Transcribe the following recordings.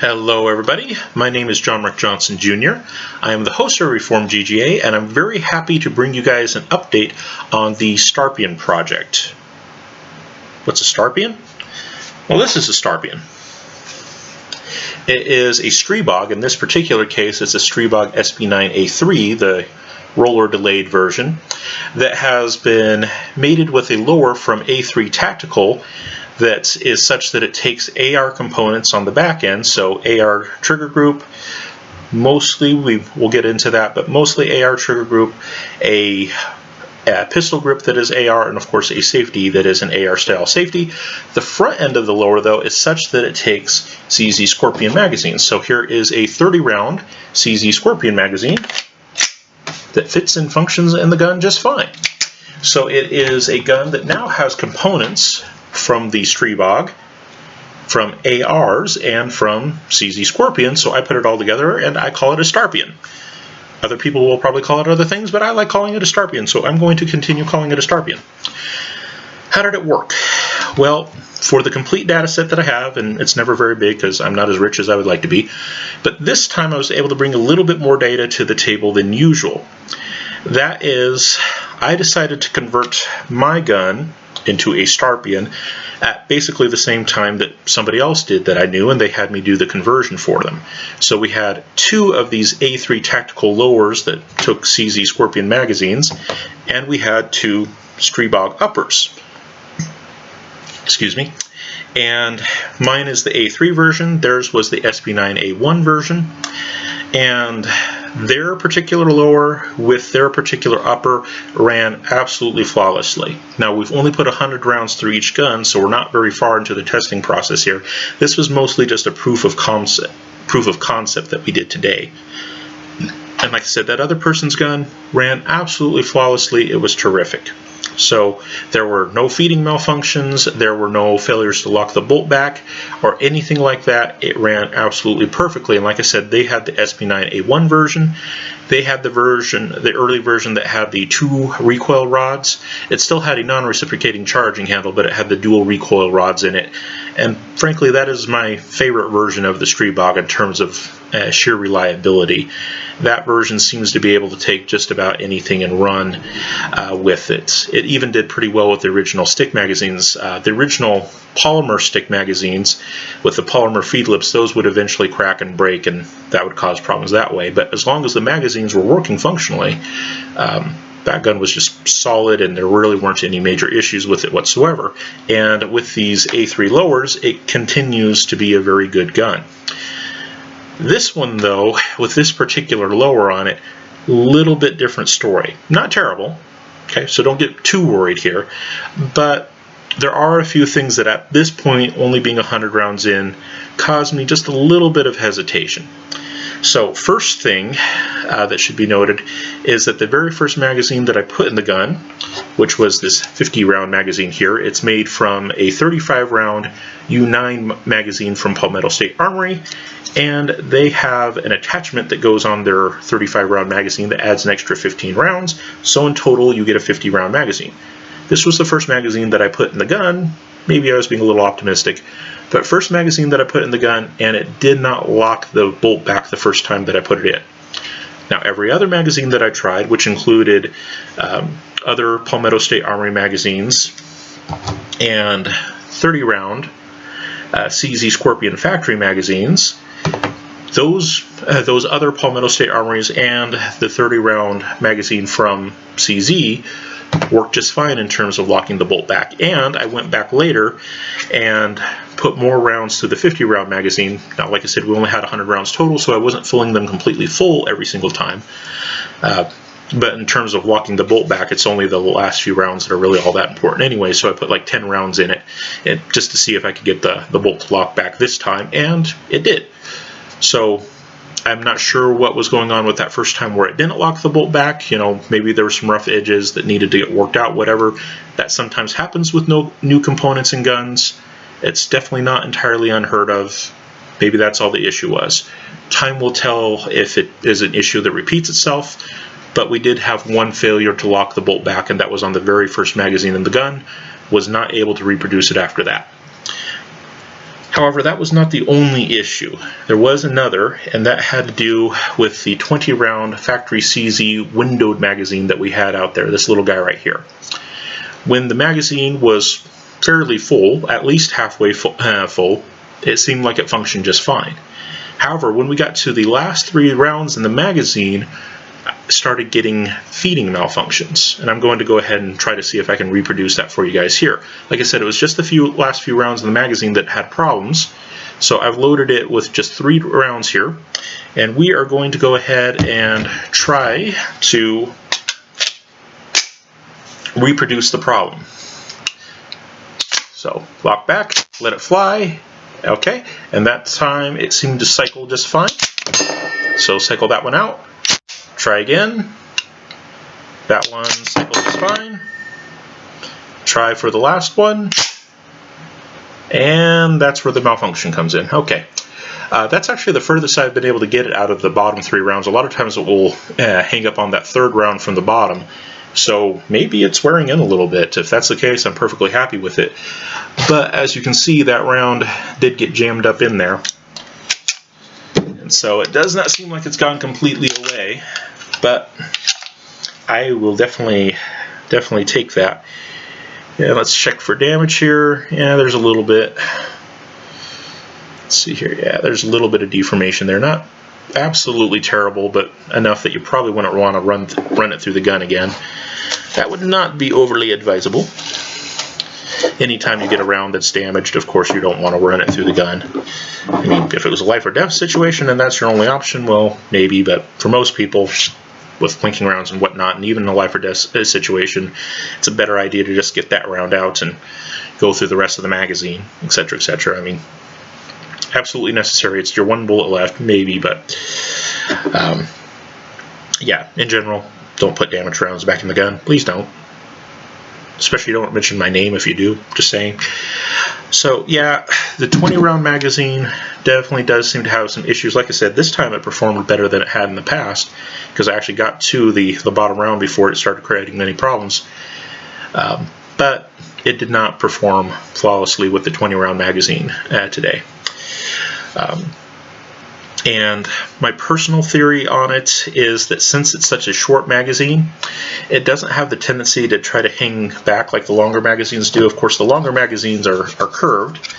Hello everybody, my name is John Rick Johnson Jr. I am the host of Reform GGA, and I'm very happy to bring you guys an update on the StARpion project. What's a StARpion? Well, this is a StARpion. It is a Stribog. In this particular case, it's a Stribog SP9A3, the roller delayed version, that has been mated with a lower from A3 Tactical that is such that it takes AR components on the back end, so AR trigger group, mostly, we'll get into that, but mostly AR trigger group, a pistol grip that is AR, and of course a safety that is an AR style safety. The front end of the lower though is such that it takes CZ StARpion magazines. So here is a 30 round CZ StARpion magazine that fits and functions in the gun just fine. So it is a gun that now has components from the Stribog, from ARs, and from CZ StARpion, so I put it all together and I call it a StARpion. Other people will probably call it other things, but I like calling it a StARpion, so I'm going to continue calling it a StARpion. How did it work? Well, for the complete data set that I have, and it's never very big because I'm not as rich as I would like to be, but this time I was able to bring a little bit more data to the table than usual. That is, I decided to convert my gun into a StARpion at basically the same time that somebody else did that I knew, and they had me do the conversion for them. So we had two of these A3 tactical lowers that took CZ StARpion magazines, and we had two Stribog uppers. Excuse me. And mine is the A3 version, theirs was the SP9A1 version, and their particular lower with their particular upper ran absolutely flawlessly. Now, we've only put 100 rounds through each gun, so we're not very far into the testing process here. This was mostly just a proof of concept that we did today. And like I said, that other person's gun ran absolutely flawlessly. It was terrific. So there were no feeding malfunctions, there were no failures to lock the bolt back or anything like that. It ran absolutely perfectly. And like I said, they had the SP9A1 version. They had the early version that had the 2 recoil rods. It still had a non-reciprocating charging handle, but it had the dual recoil rods in it. And frankly, that is my favorite version of the Stribog in terms of sheer reliability. That version seems to be able to take just about anything and run with it. It even did pretty well with the original stick magazines. The original polymer stick magazines with the polymer feed lips, those would eventually crack and break, and that would cause problems that way. But as long as the magazines were working functionally, that gun was just solid, and there really weren't any major issues with it whatsoever. And with these A3 lowers, it continues to be a very good gun. This one, though, with this particular lower on it, little bit different story. Not terrible, okay, so don't get too worried here, but there are a few things that at this point, only being 100 rounds in, caused me just a little bit of hesitation. So first thing that should be noted is that the very first magazine that I put in the gun, which was this 50 round magazine here, it's made from a 35 round U9 magazine from Palmetto State Armory, and they have an attachment that goes on their 35 round magazine that adds an extra 15 rounds, so in total you get a 50 round magazine. This was the first magazine that I put in the gun. Maybe I was being a little optimistic, but first magazine that I put in the gun, and it did not lock the bolt back the first time that I put it in. Now, every other magazine that I tried, which included other Palmetto State Armory magazines and 30 round CZ StARpion factory magazines, those other Palmetto State Armories and the 30 round magazine from CZ worked just fine in terms of locking the bolt back. And I went back later and put more rounds to the 50 round magazine. Now, like I said, we only had 100 rounds total, so I wasn't filling them completely full every single time. But in terms of locking the bolt back, it's only the last few rounds that are really all that important anyway, so I put like 10 rounds in it just to see if I could get the bolt to lock back this time, and it did. So I'm not sure what was going on with that first time where it didn't lock the bolt back. You know, maybe there were some rough edges that needed to get worked out, whatever. That sometimes happens with no new components in guns. It's definitely not entirely unheard of. Maybe that's all the issue was. Time will tell if it is an issue that repeats itself, but we did have one failure to lock the bolt back, and that was on the very first magazine in the gun. Was not able to reproduce it after that. However, that was not the only issue. There was another, and that had to do with the 20-round factory CZ windowed magazine that we had out there, this little guy right here. When the magazine was fairly full, at least halfway full, it seemed like it functioned just fine. However, when we got to the last 3 rounds in the magazine, I started getting feeding malfunctions, and I'm going to go ahead and try to see if I can reproduce that for you guys here. Like I said, it was just the last few rounds in the magazine that had problems, so I've loaded it with just 3 rounds here, and we are going to go ahead and try to reproduce the problem. So lock back, let it fly. Okay, and that time it seemed to cycle just fine. So cycle that one out. Try again. That one cycled just fine. Try for the last one. And that's where the malfunction comes in. Okay. That's actually the furthest I've been able to get it out of the bottom 3 rounds. A lot of times it will hang up on that 3rd round from the bottom. So maybe it's wearing in a little bit. If that's the case, I'm perfectly happy with it. But as you can see, that round did get jammed up in there. And so it does not seem like it's gone completely away, but I will definitely take that. Yeah, let's check for damage here. Yeah, there's a little bit. Let's see here. Yeah, there's a little bit of deformation there. Not absolutely terrible, but enough that you probably wouldn't want to run it through the gun again. That would not be overly advisable. Anytime you get a round that's damaged, of course you don't want to run it through the gun. I mean, if it was a life or death situation and that's your only option, well, maybe, but for most people, with blinking rounds and whatnot, and even in a life or death situation, it's a better idea to just get that round out and go through the rest of the magazine, etc., etc. I mean, absolutely necessary. It's your 1 bullet left, maybe, but yeah, in general, don't put damaged rounds back in the gun. Please don't. Especially don't mention my name if you do, just saying. So yeah, the 20-round magazine definitely does seem to have some issues. Like I said, this time it performed better than it had in the past, because I actually got to the bottom round before it started creating many problems. But it did not perform flawlessly with the 20-round magazine today. And my personal theory on it is that since it's such a short magazine, it doesn't have the tendency to try to hang back like the longer magazines do. Of course, the longer magazines are curved,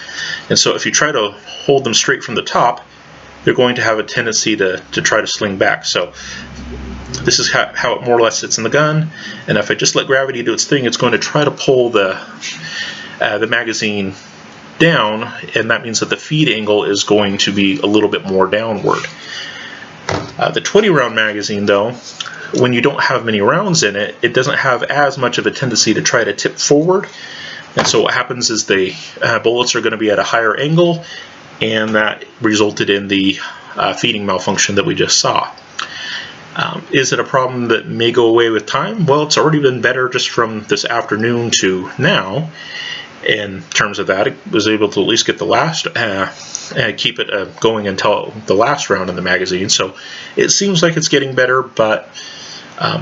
and so if you try to hold them straight from the top, they're going to have a tendency to try to sling back. So this is how it more or less sits in the gun, and if I just let gravity do its thing, it's going to try to pull the magazine down, and that means that the feed angle is going to be a little bit more downward. The 20-round magazine, though, when you don't have many rounds in it, it doesn't have as much of a tendency to try to tip forward, and so what happens is the bullets are going to be at a higher angle, and that resulted in the feeding malfunction that we just saw. Is it a problem that may go away with time? Well, it's already been better just from this afternoon to now. In terms of that, it was able to at least get the last, keep it going until the last round in the magazine. So it seems like it's getting better, but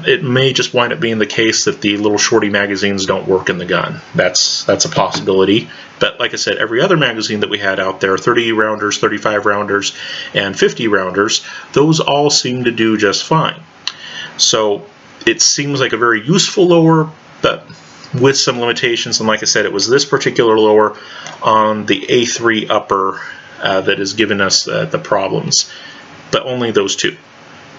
it may just wind up being the case that the little shorty magazines don't work in the gun. That's a possibility. But like I said, every other magazine that we had out there, 30 rounders, 35 rounders, and 50 rounders, those all seem to do just fine. So it seems like a very useful lower, but with some limitations, and like I said, it was this particular lower on the A3 upper that has given us the problems, but only those 2.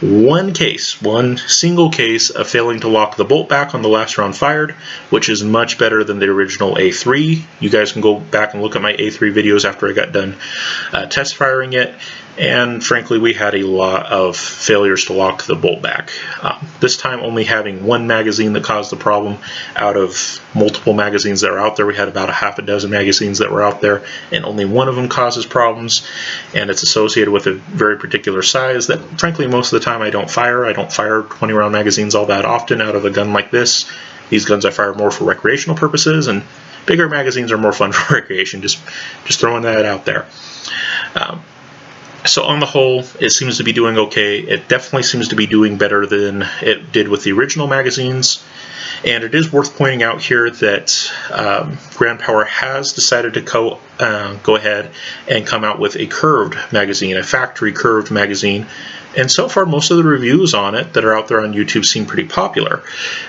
One single case of failing to lock the bolt back on the last round fired, which is much better than the original A3. You guys can go back and look at my A3 videos after I got done test firing it, and frankly we had a lot of failures to lock the bolt back. This time only having 1 magazine that caused the problem out of multiple magazines that are out there. We had about a half a dozen magazines that were out there, and only 1 of them causes problems, and it's associated with a very particular size that frankly most of the time I don't fire. I don't fire 20-round magazines all that often out of a gun like this. These guns I fire more for recreational purposes, and bigger magazines are more fun for recreation. Just throwing that out there. So on the whole, it seems to be doing okay. It definitely seems to be doing better than it did with the original magazines. And it is worth pointing out here that Grand Power has decided to go ahead and come out with a curved magazine, a factory curved magazine. And so far, most of the reviews on it that are out there on YouTube seem pretty popular.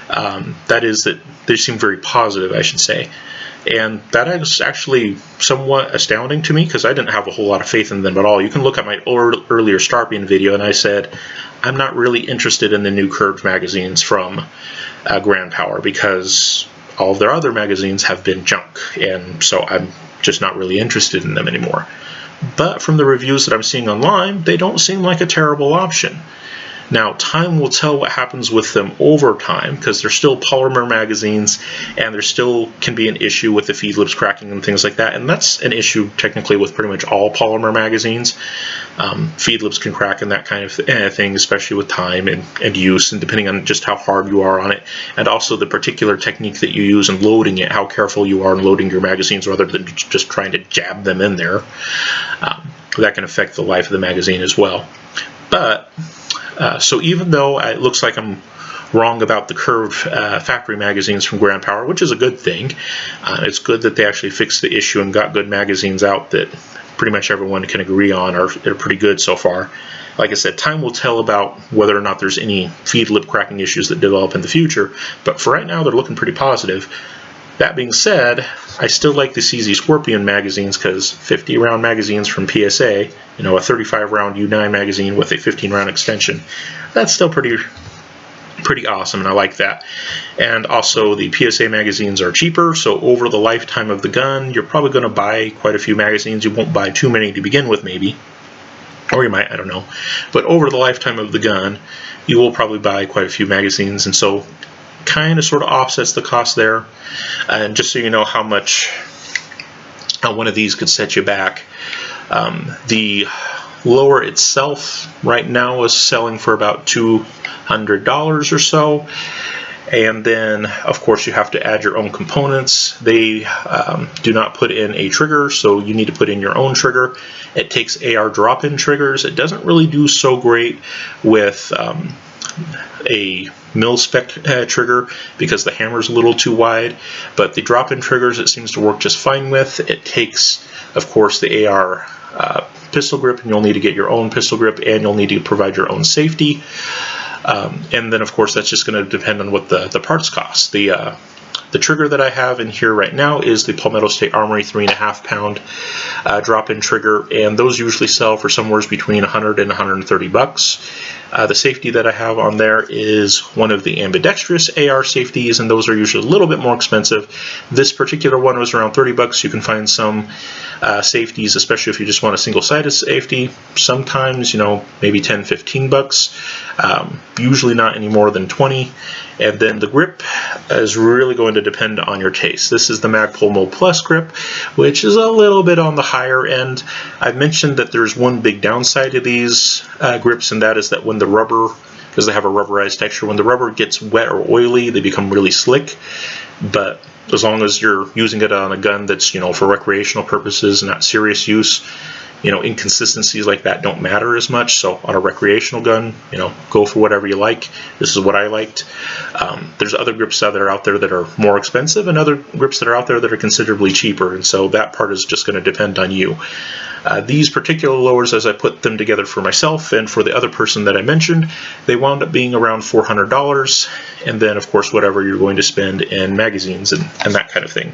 That is, that they seem very positive, I should say. And that is actually somewhat astounding to me, because I didn't have a whole lot of faith in them at all. You can look at my earlier StARpion video, and I said I'm not really interested in the new curved magazines from Grand Power, because all of their other magazines have been junk, and so I'm just not really interested in them anymore. But from the reviews that I'm seeing online, they don't seem like a terrible option. Now, time will tell what happens with them over time, because they're still polymer magazines, and there still can be an issue with the feed lips cracking and things like that. And that's an issue technically with pretty much all polymer magazines. Feed lips can crack and that kind of thing, especially with time and use, and depending on just how hard you are on it, and also the particular technique that you use in loading it, how careful you are in loading your magazines rather than just trying to jab them in there. That can affect the life of the magazine as well. But so even though it looks like I'm wrong about the curved factory magazines from Grand Power, which is a good thing, it's good that they actually fixed the issue and got good magazines out that pretty much everyone can agree on are pretty good so far. Like I said, time will tell about whether or not there's any feed lip cracking issues that develop in the future, but for right now they're looking pretty positive. That being said, I still like the CZ StARpion magazines, because 50 round magazines from PSA, you know, a 35 round U9 magazine with a 15 round extension, that's still pretty awesome, and I like that. And also the PSA magazines are cheaper, so over the lifetime of the gun, you're probably going to buy quite a few magazines. You won't buy too many to begin with, maybe. Or you might, I don't know. But over the lifetime of the gun, you will probably buy quite a few magazines, and so kind of sort of offsets the cost there. And just so you know how much one of these could set you back, the lower itself right now is selling for about $200 or so, and then of course you have to add your own components. They do not put in a trigger, so you need to put in your own trigger. It takes AR drop-in triggers. It doesn't really do so great with a mil-spec trigger, because the hammer is a little too wide, but the drop-in triggers it seems to work just fine with. It takes, of course, the AR pistol grip, and you'll need to get your own pistol grip, and you'll need to provide your own safety. And then, of course, that's just going to depend on what the parts cost. The trigger that I have in here right now is the Palmetto State Armory 3.5 pound drop-in trigger, and those usually sell for somewhere between $100 and $130. The safety that I have on there is one of the ambidextrous AR safeties, and those are usually a little bit more expensive. This particular one was around $30. You can find some safeties, especially if you just want a single-sided safety, sometimes, you know, maybe $10, $15. Usually not any more than 20. And then the grip is really going to depend on your taste. This is the Magpul Mode Plus grip, which is a little bit on the higher end. I've mentioned that there's one big downside to these grips, and that is that when the rubber, because they have a rubberized texture, when the rubber gets wet or oily, they become really slick. But as long as you're using it on a gun that's, you know, for recreational purposes, not serious use, you know, inconsistencies like that don't matter as much. So on a recreational gun, you know, go for whatever you like. This is what I liked. There's other grips that are out there that are more expensive, and other grips that are out there that are considerably cheaper, and so that part is just going to depend on you. These particular lowers, as I put them together for myself and for the other person that I mentioned, they wound up being around $400, and then of course whatever you're going to spend in magazines and that kind of thing.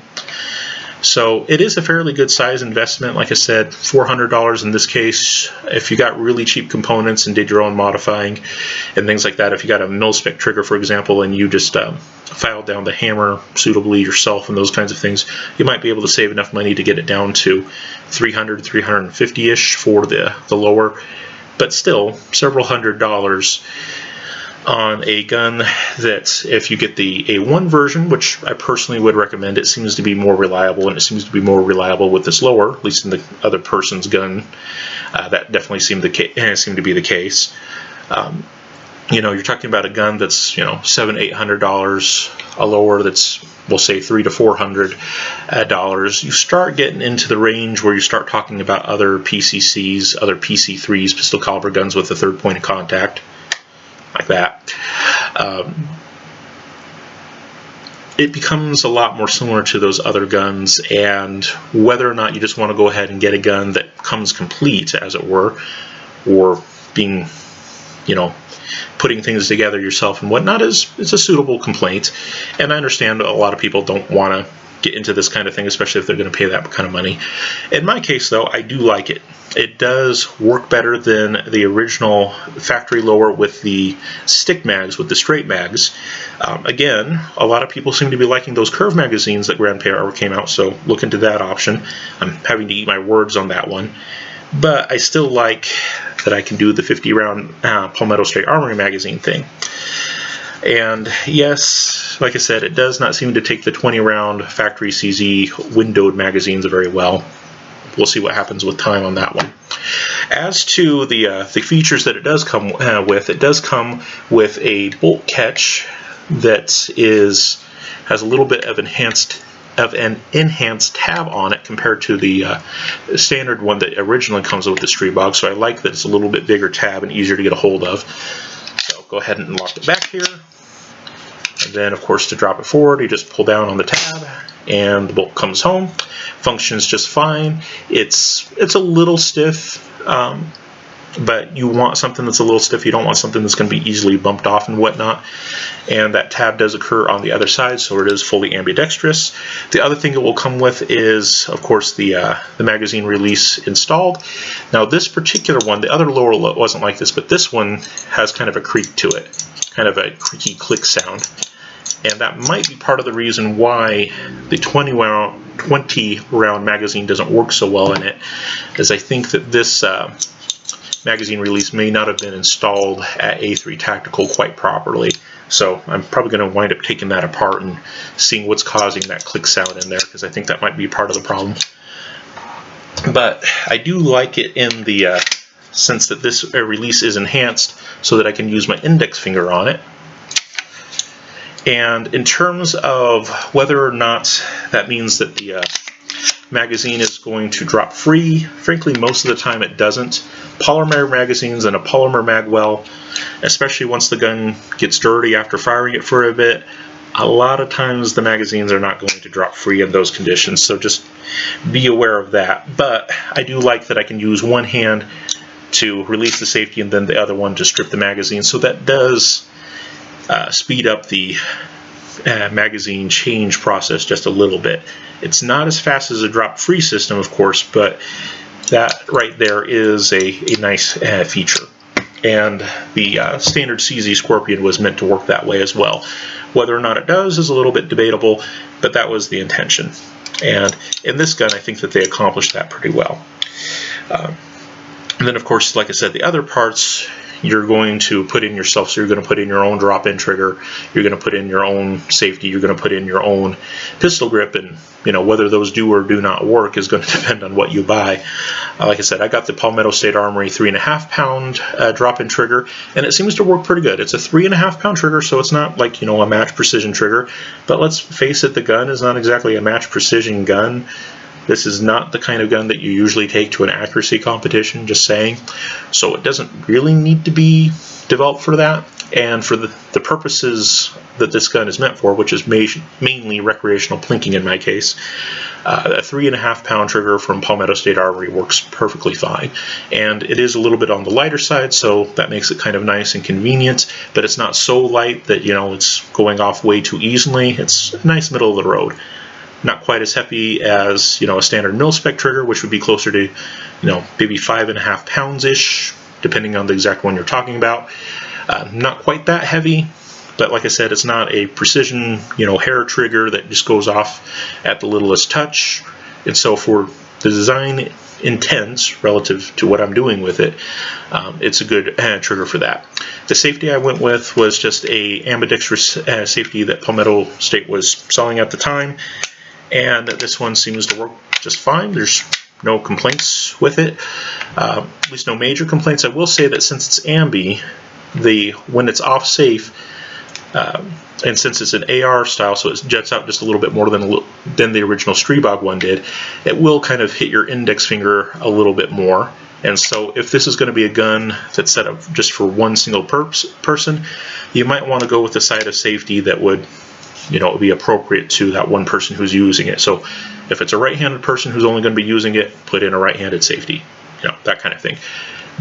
So it is a fairly good size investment. Like I said, $400 in this case. If you got really cheap components and did your own modifying and things like that, if you got a mil-spec trigger, for example, and you just filed down the hammer suitably yourself and those kinds of things, you might be able to save enough money to get it down to $300, $350-ish for the lower. But still, several $100s on a gun that, if you get the A1 version, which I personally would recommend, it seems to be more reliable, and it seems to be more reliable with this lower, at least in the other person's gun. That definitely seemed to be the case. you're talking about a gun that's $700–800, a lower that's, we'll say, $300 to $400. You start getting into the range where you start talking about other PCCs, other PC3s, pistol caliber guns with a third point of contact, like that. It becomes a lot more similar to those other guns, and whether or not you just want to go ahead and get a gun that comes complete, as it were, or being, putting things together yourself and whatnot is a suitable complaint. And I understand a lot of people don't want to get into this kind of thing, especially if they're going to pay that kind of money. In my case, though, I do like it. It does work better than the original factory lower with the stick mags, with the straight mags. Again, a lot of people seem to be liking those curved magazines that Grand Power came out, so look into that option. I'm having to eat my words on that one. But I still like that I can do the 50-round Palmetto Straight Armory magazine thing. And yes, like I said, it does not seem to take the 20-round factory CZ windowed magazines very well. We'll see what happens with time on that one. As to the features that it does come with a bolt catch that has a little bit of an enhanced tab on it compared to the standard one that originally comes with the Stribog. So I like that it's a little bit bigger tab and easier to get a hold of. So go ahead and lock it back here. And then, of course, to drop it forward, you just pull down on the tab and the bolt comes home. Functions just fine. It's a little stiff, but you want something that's a little stiff. You don't want something that's going to be easily bumped off and whatnot. And that tab does occur on the other side, so it is fully ambidextrous. The other thing it will come with is, of course, the magazine release installed. Now, this particular one, the other lower wasn't like this, but this one has kind of a creak to it, kind of a creaky click sound. And that might be part of the reason why the 20-round magazine doesn't work so well in it, is I think that this magazine release may not have been installed at A3 Tactical quite properly. So I'm probably going to wind up taking that apart and seeing what's causing that click sound in there, because I think that might be part of the problem. But I do like it in the sense that this release is enhanced so that I can use my index finger on it. And in terms of whether or not that means that the magazine is going to drop free, frankly, most of the time it doesn't. Polymer magazines and a polymer magwell, especially once the gun gets dirty after firing it for a bit, a lot of times the magazines are not going to drop free in those conditions, so just be aware of that. But I do like that I can use one hand to release the safety and then the other one to strip the magazine, so that does speed up the magazine change process just a little bit. It's not as fast as a drop-free system, of course, but that right there is a nice feature. And the standard CZ StARpion was meant to work that way as well. Whether or not it does is a little bit debatable, but that was the intention. And in this gun, I think that they accomplished that pretty well. And then, of course, like I said, the other parts you're going to put in yourself. So you're going to put in your own drop-in trigger, you're going to put in your own safety, you're going to put in your own pistol grip, and whether those do or do not work is going to depend on what you buy. Like I said, I got the Palmetto State Armory 3.5 pound drop-in trigger, and it seems to work pretty good. It's a 3.5 pound trigger, so it's not like a match precision trigger, but let's face it, the gun is not exactly a match precision gun. This is not the kind of gun that you usually take to an accuracy competition, just saying. So it doesn't really need to be developed for that. And for the purposes that this gun is meant for, which is mainly recreational plinking in my case, a 3.5 pound trigger from Palmetto State Armory works perfectly fine. And it is a little bit on the lighter side, so that makes it kind of nice and convenient, but it's not so light that it's going off way too easily. It's a nice middle of the road. Not quite as heavy as a standard mil-spec trigger, which would be closer to maybe 5.5 pounds-ish, depending on the exact one you're talking about. Not quite that heavy, but like I said, it's not a precision hair trigger that just goes off at the littlest touch. And so for the design intents relative to what I'm doing with it, it's a good trigger for that. The safety I went with was just a ambidextrous safety that Palmetto State was selling at the time, and this one seems to work just fine. There's no complaints with it, at least no major complaints. I will say that since it's ambi, when it's off safe, and since it's an AR style, so it jets out just a little bit more than the original Stribog one did, it will kind of hit your index finger a little bit more. And so if this is going to be a gun that's set up just for one single person, you might want to go with the side of safety that would, be appropriate to that one person who's using it. So if it's a right-handed person who's only going to be using it, put in a right-handed safety, that kind of thing.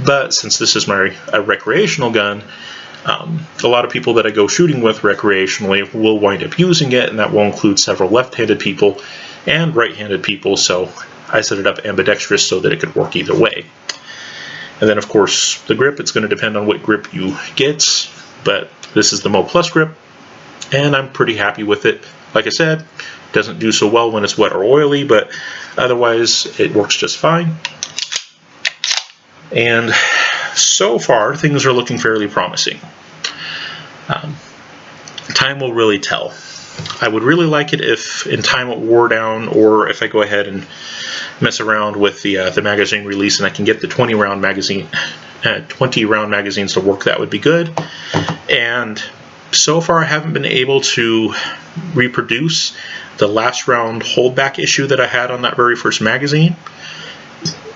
But since this is a recreational gun, a lot of people that I go shooting with recreationally will wind up using it, and that will include several left-handed people and right-handed people, so I set it up ambidextrous so that it could work either way. And then, of course, the grip, it's going to depend on what grip you get, but this is the Mode Plus grip, and I'm pretty happy with it. Like I said, it doesn't do so well when it's wet or oily, but otherwise it works just fine. And so far, things are looking fairly promising. Time will really tell. I would really like it if in time it wore down, or if I go ahead and mess around with the magazine release and I can get the 20 round magazines to work. That would be good. And so far, I haven't been able to reproduce the last round holdback issue that I had on that very first magazine.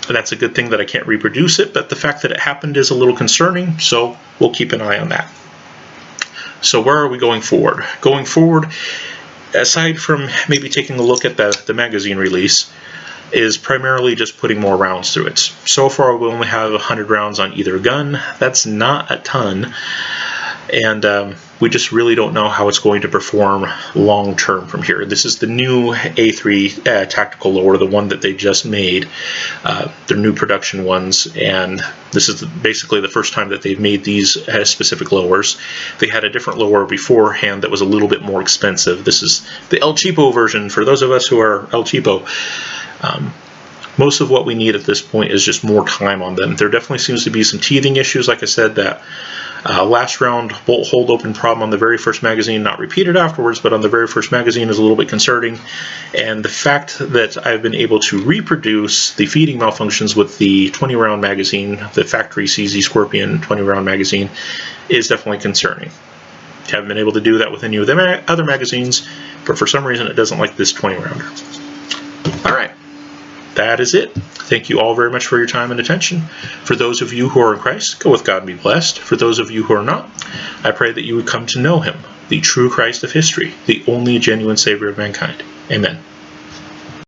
That's a good thing that I can't reproduce it, but the fact that it happened is a little concerning, so we'll keep an eye on that. So where are we going forward? Going forward, aside from maybe taking a look at the magazine release, is primarily just putting more rounds through it. So far, we only have 100 rounds on either gun. That's not a ton. And we just really don't know how it's going to perform long term from here. This is the new A3 tactical lower, the one that they just made, their new production ones, and this is basically the first time that they've made these specific lowers. They had a different lower beforehand that was a little bit more expensive. This is the El Cheapo version for those of us who are El Cheapo. Most of what we need at this point is just more time on them. There definitely seems to be some teething issues, like I said, that last round bolt hold open problem on the very first magazine, not repeated afterwards, but on the very first magazine is a little bit concerning. And the fact that I've been able to reproduce the feeding malfunctions with the 20 round magazine, the factory CZ StARpion 20 round magazine, is definitely concerning. Haven't been able to do that with any of the other magazines, but for some reason it doesn't like this 20 rounder. Alright, that is it. Thank you all very much for your time and attention. For those of you who are in Christ, go with God and be blessed. For those of you who are not, I pray that you would come to know Him, the true Christ of history, the only genuine Savior of mankind. Amen.